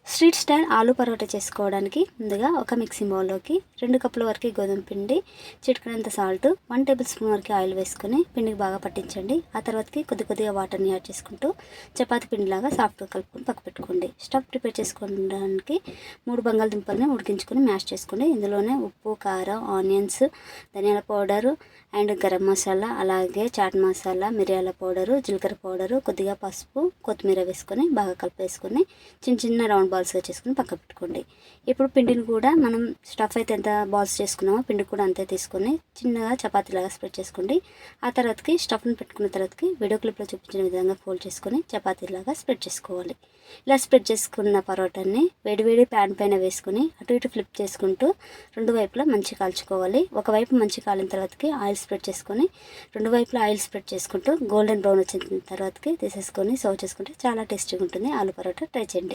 Street style aloo paratha చేసుకోవడానికి ముందుగా ఒక మిక్సింగ్ బౌల్లోకి 2 కప్పుల వరకు గోధుమ పిండి, చిటికెడంత సాల్ట్, 1 టేబుల్ స్పూన్ వరకు ఆయిల్ వేసుకొని పిండికి బాగా పట్టించండి. ఆ తర్వాతకి కొద్దిగా వాటర్ని యాడ్ చేసుకుంటూ చపాతీ పిండిలాగా సాఫ్ట్గా కలుపుకొని పక్క పెట్టుకోండి. స్టఫ్ ప్రిపేర్ చేసుకోవడానికి 3 బంగాళదుంపల్ని ఉడికించుకొని మ్యాష్ చేసుకోండి. ఇందులోనే ఉప్పు, కారం, ఆనియన్స్, ధనియాల పౌడరు అండ్ గరం మసాలా, అలాగే చాట్ మసాలా, మిరియాల పౌడరు, జీలకర్ర పౌడరు, కొద్దిగా పసుపు, కొత్తిమీర వేసుకొని బాగా కలిపేసుకొని చిన్న రౌండ్ బాల్స్గా చేసుకుని పక్క పెట్టుకోండి. ఇప్పుడు పిండిని కూడా మనం స్టఫ్ అయితే ఎంత బాల్స్ చేసుకున్నామో పిండి కూడా అంతే తీసుకొని చిన్నగా చపాతీలాగా స్ప్రెడ్ చేసుకోండి. ఆ తర్వాతకి స్టఫ్ని పెట్టుకున్న తర్వాతకి వీడియో క్లిప్లో చూపించిన విధంగా ఫోల్డ్ చేసుకొని చపాతీలాగా స్ప్రెడ్ చేసుకోవాలి. ఇలా స్ప్రెడ్ చేసుకున్న పరోటాని వేడివేడి ప్యాన్ పైన వేసుకొని అటు ఇటు ఫ్లిప్ చేసుకుంటూ 2 వైపులా మంచి కాల్చుకోవాలి. ఒకవైపు మంచి కాలిన తర్వాతకి ఆయిల్ స్ప్రెడ్ చేసుకొని 2 వైపులా ఆయిల్ స్ప్రెడ్ చేసుకుంటూ గోల్డెన్ బ్రౌన్ వచ్చిన తర్వాతకి తీసేసుకొని సర్వ్ చేసుకుంటే చాలా టేస్టీగా ఉంటుంది ఆలు పరోటా. ట్రై చేయండి.